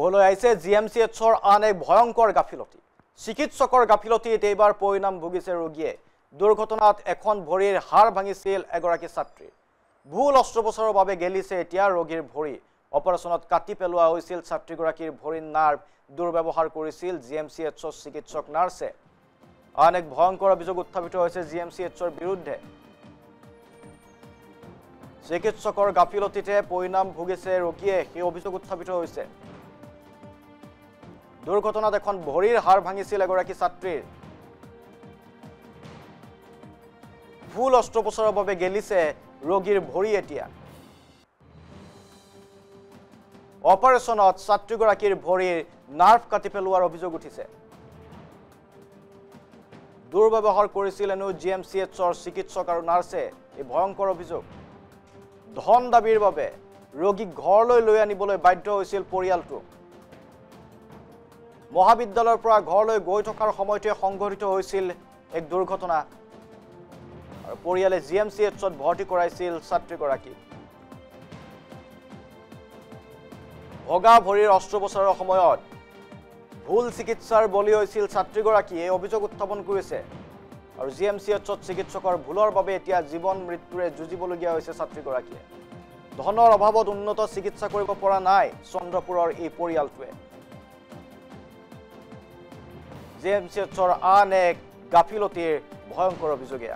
পোহৰলৈ আহিছে জিএমচিএচৰ আন এক ভয়ংকৰ গাফিলতি। চিকিৎসকৰ গাফিলতিত এইবাৰ পৰিণাম ভুগিছে ৰোগীয়ে। দুৰ্ঘটনাত এখন ভৰিৰ হাড় ভাঙিছিল এগৰাকী ছাত্ৰী। ভুল অস্ত্ৰোপচাৰৰ বাবে গেলিছে এতিয়া ৰোগীৰ ভৰি। অপাৰেশ্যনত কাটি পেলোৱা হৈছিল ছাত্ৰীগৰাকীৰ ভৰিৰ নাৰ্ভ। দুৰ্ব্যৱহাৰ কৰিছিল জিএমচিএচৰ চিকিৎসক নাৰ্ছে। আন এক ভয়ংকৰ অভিযোগ উত্থাপিত হৈছে জিএমচিএচৰ বিৰুদ্ধে। চিকিৎসকৰ গাফিলতিতে পৰিণাম ভুগিছে ৰোগীয়ে, সেই অভিযোগ উত্থাপিত হৈছে। দুৰ্ঘটনাত এখন ভৰিৰ হাড় ভাঙিছিল এগৰাকী ছাত্ৰীৰ। ভুল অস্ত্ৰোপচাৰৰ বাবে গেলিছে ৰোগীৰ ভৰি এতিয়া। অপাৰেশ্যনত ছাত্ৰীগৰাকীৰ ভৰিৰ নাৰ্ভ কাটি পেলোৱাৰ অভিযোগ উঠিছে। দুৰ্ব্যৱহাৰ কৰিছিল এনো জিএমচিএচৰ চিকিৎসক আৰু নাৰ্ছে। এই ভয়ংকৰ অভিযোগ। ধন দাবীৰ বাবে ৰোগীক ঘৰলৈ লৈ আনিবলৈ বাধ্য হৈছিল পৰিয়ালটো। মহাবিদ্যালয়ৰ পৰা ঘৰলৈ গৈ থকাৰ সময়তে সংঘটিত হৈছিল এক দুৰ্ঘটনা আৰু পৰিয়ালে জিএমচিএচত ভৰ্তি কৰাইছিল ছাত্ৰীগৰাকী। ভগা ভৰিৰ অস্ত্ৰোপচাৰৰ সময়ত ভুল চিকিৎসাৰ বলি হৈছিল ছাত্ৰীগৰাকী, এই অভিযোগ উত্থাপন কৰিছে। আৰু জিএমচিএচত চিকিৎসকৰ ভুলৰ বাবে এতিয়া জীৱন মৃত্যুৰে যুঁজিবলগীয়া হৈছে ছাত্ৰীগৰাকীয়ে। ধনৰ অভাৱত উন্নত চিকিৎসা কৰিব পৰা নাই চন্দ্ৰপুৰৰ এই পৰিয়ালটোৱে। জিএমচিএচৰ আন এক গাফিলতিৰ ভয়ংকৰ অভিযোগে।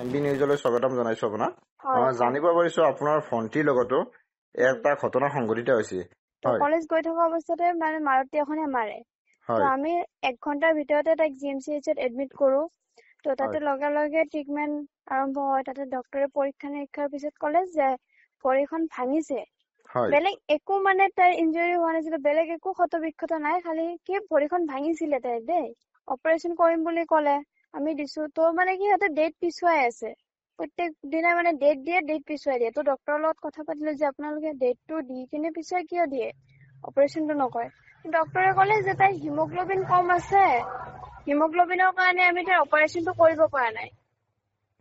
এনবি নিউজলৈ স্বাগতম জনাইছো আপোনাক। জানিব পাৰিছো আপোনাৰ ভণ্টিৰ লগতো এটা ঘটনা সংঘটিত হৈছে। কলেজ গৈ থকা অৱস্থাতে মানে মাৰুতি এখনে মাৰে। আমি 1 ঘণ্টাৰ ভিতৰতে তাইক জিএমচিএচত এডমিট কৰো। তো তাতে লগে লগে ট্ৰিটমেন্ট আৰম্ভ হয়। তাতে ডক্টৰে পৰীক্ষা নিৰীক্ষাৰ পিছত ক'লে যে ভৰিখন ভাঙিছে। বেলেগ একো মানে তাইৰ ইনজুৰি হোৱা নাছিল, বেলেগ একো ক্ষতবিক্ষত নাই, খালি কি ভৰিখন ভাঙিছিলে তাইৰ দেই। অপাৰেশ্যন কৰিম বুলি ক'লে, আমি দিছো। তো মানে কি সিহঁতে ডেট পিছুৱাই আছে, প্ৰত্যেক দিনা মানে ডেট পিছুৱাই দিয়ে। তো ডক্টৰৰ লগত কথা পাতিলো যে আপোনালোকে ডেটটো দি কিনে পিছুৱাই কিয় দিয়ে, অপাৰেশ্যনটো নকৰে। ডক্টৰে ক'লে যে তাইৰ হিমোগ্লোবিন কম আছে, হিমোগ্লোবিনৰ কাৰণে আমি তাইৰ অপাৰেশ্যনটো কৰিব পৰা নাই।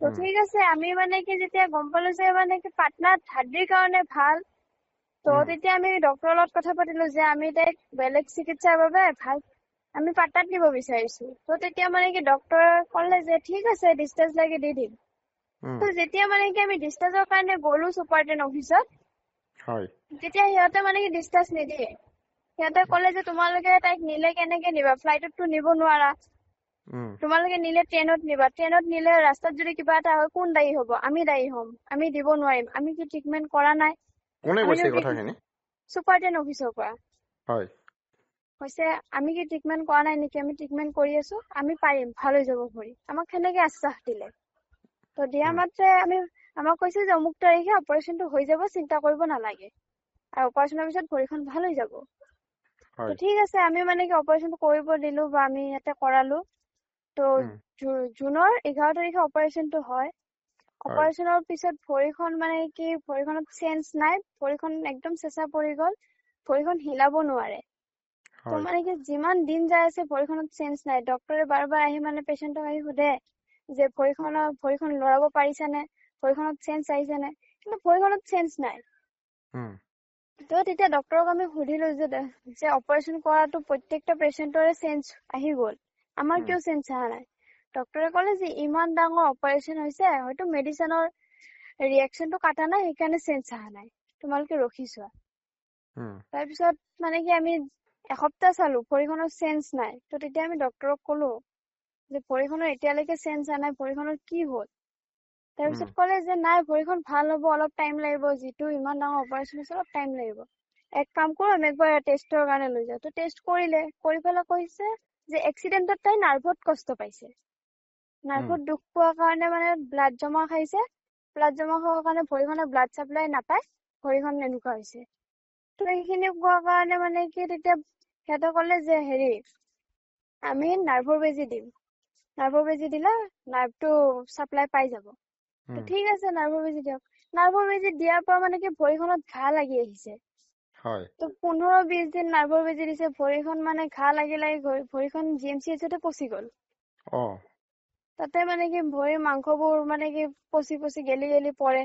তো ঠিক আছে, আমি মানে কি যেতিয়া গম পালো যে মানে কি পাটনাত হাৰ্ডিৰ কাৰণে ভাল, তো তেতিয়া আমি ডক্টৰৰ লগত কথা পাতিলো যে আমি তাইক বেলেগ চিকিৎসাৰ বাবে ভাল আমি পাটনাত নিব বিচাৰিছো। তো তেতিয়া মানে কি ডক্টৰে ক'লে যে ঠিক আছে ডিসচাৰ্জ লাগি দি দিম। তো যেতিয়া মানে কি আমি ডিসচাৰ্জৰ কাৰণে গ'লো সুপাৰটেন অফিচত, তেতিয়া সিহঁতে মানে কি ডিসচাৰ্জ নিদিয়ে। সিহঁতে ক'লে যে তোমালোকে তাইক নিলে কেনেকে নিবা, ফ্লাইটতটো নিব নোৱাৰা, তোমালোকে নিলে ট্ৰেইনত নিবা, ট্ৰেইনত নিলে ৰাস্তাত যদি কিবা এটা হয় কোন দায়ী হ'ব, আমি দায়ী হ'ম, আমি দিব নোৱাৰিম, আমি কি ট্ৰিটমেন্ট কৰা নাই। কোনে কৈছে কথাখিনি? সুপাৰটেন অফিচৰ পৰা কৈছে আমি কি ট্ৰিটমেন্ট কৰা নাই নেকি, আমি ট্ৰিটমেন্ট কৰি আছো, আমি পাৰিম, ভাল হৈ যাব ভৰি। আমাক সেনেকে আশ্বাস দিলে। তো দিয়া মাত্ৰে আমাক কৈছে যে অমুক তাৰিখে অপাৰেশ্যনটো হৈ যাব, চিন্তা কৰিব নালাগে, আৰু অপাৰেশ্যনৰ পিছত ভৰিখন ভাল হৈ যাব। তো ঠিক আছে, আমি মানে কি অপাৰেশ্যনটো কৰিব দিলো বা আমি ইয়াতে কৰালো। তো জুনৰ 11 তাৰিখে অপাৰেশ্যনটো হয়। অপাৰেশ্যনৰ পিছত ভৰিখন মানে কি ভৰিখনত চেঞ্জ নাই, ভৰিখন একদম চেঁচা পৰি গ'ল, ভৰিখন হিলাব নোৱাৰে। তো মানে কি যিমান দিন যাই আছে ভৰিখনত চেঞ্জ নাই। ডক্টৰে বাৰ আহি মানে পেশেন্টক আহি সোধে যে ভৰিখন লৰাব পাৰিছানে, ভৰিখনত চেঞ্জ আহিছেনে, কিন্তু ভৰিখনত চেঞ্জ নাই। তো তেতিয়া ডক্টৰক আমি সুধিলো যে অপাৰেশ্যন কৰাটো প্ৰত্যেকটা পেশেন্টৰে চেঞ্জ আহি গ'ল, আমাৰ কিয় চেঞ্জ অহা নাই। ডক্টৰে ক'লে যে ইমান ডাঙৰ অপাৰেশ্যন হৈছে, হয়তো মেডিচিনৰ ৰিয়েকচনটো কাটা নাই, সেইকাৰণে চেঞ্জ অহা নাই, তোমালোকে ৰখি চোৱা। তাৰপিছত মানে কি আমি এসপ্তাহ চালো, ভৰিখনৰ চেঞ্জ নাই। তো তেতিয়া আমি ডক্টৰক ক'লো যে ভৰিখনৰ এতিয়ালৈকে চেঞ্জ অহা নাই, ভৰিখনৰ কি হ'ল। তাৰপিছত ক'লে যে নাই, ভৰিখন ভাল হ'ব, অলপ টাইম লাগিব, যিটো ইমান ডাঙৰ অপাৰেশ্যন হৈছে অলপ টাইম লাগিব। এক কাম কৰো, আমি একবাৰ টেষ্টৰ কাৰণে লৈ যাওঁ। তো টেষ্ট কৰিলে, কৰি পেলাই কৈছে যে এক্সিডেন্টত তাই নাৰ্ভত কষ্ট পাইছে, নাৰ্ভত দুখ পোৱাৰ কাৰণে মানে ব্লাড জমা খাইছে, ব্লাড জমা খোৱাৰ কাৰণে ভৰিখনে ব্লাড চাপ্লাই নাপায়, ভৰিখন এনেকুৱা হৈছে। তো এইখিনি কোৱাৰ কাৰণে মানে কি তেতিয়া সিহঁতে ক'লে যে আমি নাৰ্ভৰ বেজি দিম, নাৰ্ভৰ বেজি দিলে নাৰ্ভটো চাপ্লাই পাই যাব। তো ঠিক আছে, নাৰ্ভৰ বেজি দিয়ক। নাৰ্ভৰ বেজি দিয়াৰ পৰা মানে কি ভৰিখনত ঘাঁ লাগি আহিছে। তো 15-20 দিন নাৰ্ভৰ বেজি দিছে, ভৰিখন মানে ঘাঁ লাগি ভৰিখন জিএমচিএচতে পচি গ'ল। তাতে মানে কি ভৰিৰ মাংসবোৰ মানে কি পচি পচি গেলি পৰে।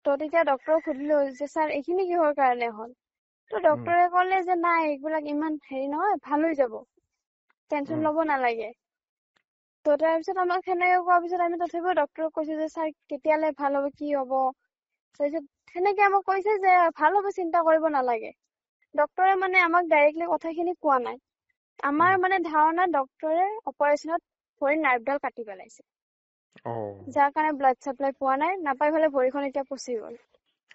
তো তেতিয়া ডক্টৰক সুধিলো যে স্যাৰ এইখিনি কিহৰ কাৰণে হ'ল। তো ডক্টৰে ক'লে যে নাই এইবিলাক ইমান হেৰি নহয়, ভাল হৈ যাব, টেনচন ল'ব নালাগে। তো তাৰপিছত আমাক সেনেকে কোৱাৰ পিছত আমি তথাপিও ডক্টৰক কৈছো যে স্যাৰ কেতিয়ালে ভাল হ'ব, কি হ'ব। তাৰপিছত সেনেকে আমাক কৈছে যে ভাল হ'ব, চিন্তা কৰিব নালাগে। ডক্টৰে মানে আমাক ডাইৰেক্টলি কথাখিনি কোৱা নাই। আমাৰ মানে ধাৰণা ডক্টৰে অপাৰেশ্যনত ভৰিৰ নাৰ্ভডাল কাটি পেলাইছে, যাৰ কাৰণে ব্লাড চাপ্লাই পোৱা নাই, নাপাই পেলাই ভৰিখন এতিয়া পচি গ'ল।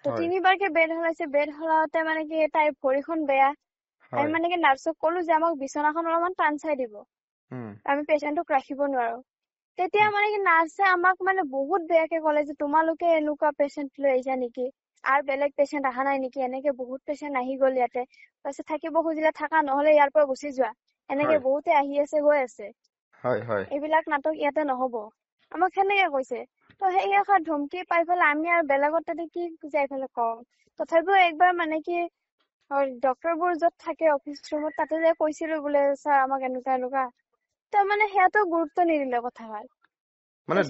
তো 3বাৰকে বেড হলাইছে। বেড হলাওতে মানে কি তাইৰ ভৰিখন বেয়া। আমি মানে কি নাৰ্ছক ক'লো যে আমাক বিছনাখন অলপমান টান চাই দিব, আমি পেচেণ্টক ৰাখিব নোৱাৰো। তেতিয়া মানে কি নাৰ্ছে আমাক মানে বহুত বেয়াকে ক'লে যে তোমালোকে এনেকুৱা পেচেণ্ট লৈ আহিছা নেকি, আৰু বেলেগ পেচেণ্ট অহা নাই নেকি, এনেকে বহুত পেচেণ্ট আহি গ'ল ইয়াতে। তাৰপিছত থাকিব খুজিলে থাকা, নহলে ইয়াৰ পৰা গুচি যোৱা, এনেকে বহুতে আহি আছে গৈ আছে। এইবিলাক নাটক ইয়াতে নহব, আমাক সেনেকে কৈছে। তো সেই এষাৰ ধমকি পাই পেলাই আমি আৰু বেলেগত তাতে কি যাই পেলাই কওঁ। তথাপিও একবাৰ মানে কি ডক্টৰবোৰ য'ত থাকে অফিচ ৰুমত, তাতে যে কৈছিলো বোলে স্যাৰ আমাক এনেকুৱা। তো মানে সেয়াতো গুৰুত্ব নিদিলে কথাষাৰ। মানে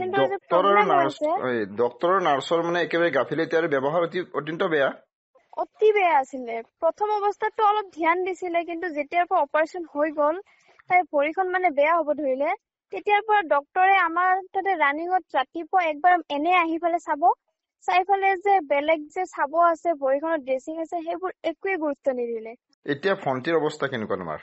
ডক্টৰৰ নাৰ্ছৰ মানে একেবাৰে গাফিলতি আৰু ব্যৱহাৰ অত্যন্ত বেয়া। অতি বেয়া আছিলে। প্ৰথম অৱস্থাতটো অলপ ধ্যান দিছিলে, কিন্তু যেতিয়াৰ পৰা অপাৰেশ্যন হৈ গ'ল, তাই ভৰিখন মানে বেয়া হ'ব ধৰিলে, তেতিয়াৰ পৰা ডক্টৰে আমাৰ তাতে ৰানিঙত ৰাতিপুৱা একবাৰ এনে আহি পেলাই চাই পেলাই যে বেলেগ যে চাব আছে, ভৰিখনত ড্ৰেছিং আছে, সেইবোৰ একোৱে গুৰুত্ব নিদিলে। এতিয়া ভণ্টিৰ অৱস্থা কেনেকুৱা তোমাৰ?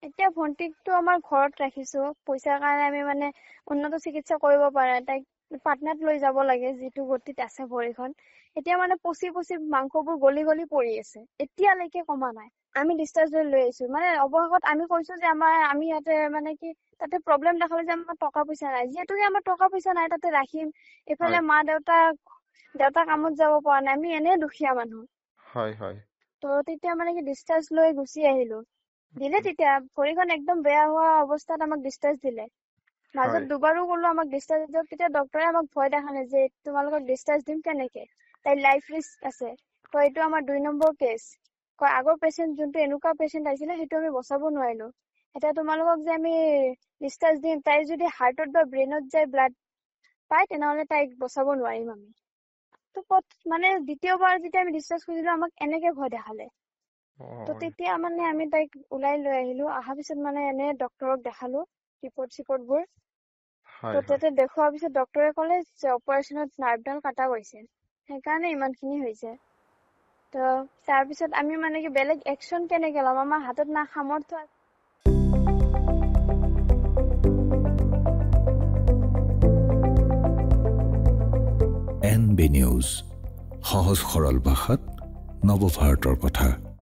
এতিয়া ভণ্টিকটো আমাৰ ঘৰত ৰাখিছো। পইচাৰ কাৰণে আমি মানে উন্নত চিকিৎসা কৰিব পৰা নাই। তাইক পাটনাত লৈ যাব লাগে, যিটো গতিত আছে ভৰিখন। এতিয়া মানে পচি মাংসবোৰ গলি পৰি আছে, এতিয়ালৈকে কমা নাই। আমি ডিসচাৰ্জ লৈ আহিছো। মানে অৱশেষত আমি কৈছো যে আমি ইয়াতে মানে কি তাতে প্ৰব্লেম দেখালে যে আমাৰ টকা পইচা নাই। যিহেতুকে আমাৰ টকা পইচা নাই, তাতে ৰাখিম, এফালে মা দেউতা কামত যাব পৰা নাই, আমি এনে দুখীয়া মানুহ। তো তেতিয়া মানে কি ডিসচাৰ্জ লৈ গুচি আহিলো। দিলে তেতিয়া ভৰিখন একদম বেয়া হোৱা অৱস্থাত আমাক ডিসচাৰ্জ দিলে। মাজত দুবাৰো ক'লো আমাক ডিসচাৰ্জ দিয়ক, তেতিয়া ডক্টৰে আমাক ভয় দেখালে যে তোমালোকক ডিসচাৰ্জ দিম কেনেকে, তাই লাইফ ৰিস্ক আছে। তো এইটো আমাৰ 2 নম্বৰ কেছ। আগৰ পেচেণ্ট যোনটো এনেকুৱা পেচেণ্ট আহিছিলে, সেইটো আমি বচাব নোৱাৰিলো। এতিয়া তোমালোকক যে আমি ডিসচাৰ্জ দিম, তাই যদি হাৰ্টত বা ব্ৰেইনত যায় ব্লাড পায়, তেনেহলে তাইক বচাব নোৱাৰিম আমি। তো মানে দ্বিতীয়বাৰ যেতিয়া আমি ডিসচাৰ্জ কৰিছিলো, আমাক এনেকে ভয় দেখালে। তো তেতিয়া মানে আমি তাইক ওলাই লৈ আহিলো। অহাৰ পিছত মানে এনে ডক্টৰক দেখালো, ৰিপৰ্টবোৰ। তো তাতে দেখুৱাৰ পিছত ডক্টৰে ক'লে যে অপাৰেশ্যনত নাৰ্ভডাল কাটা গৈছে, সেইকাৰণে ইমানখিনি হৈছে। তো তাৰপিছত আমি মানে কি বেলেগ একশ্যন কেনেকে ল'ম, আমাৰ হাতত না সামৰ্থ্য আছে। NB নিউজ, সহজ সৰল ভাষাত নৱভাৰতৰ কথা।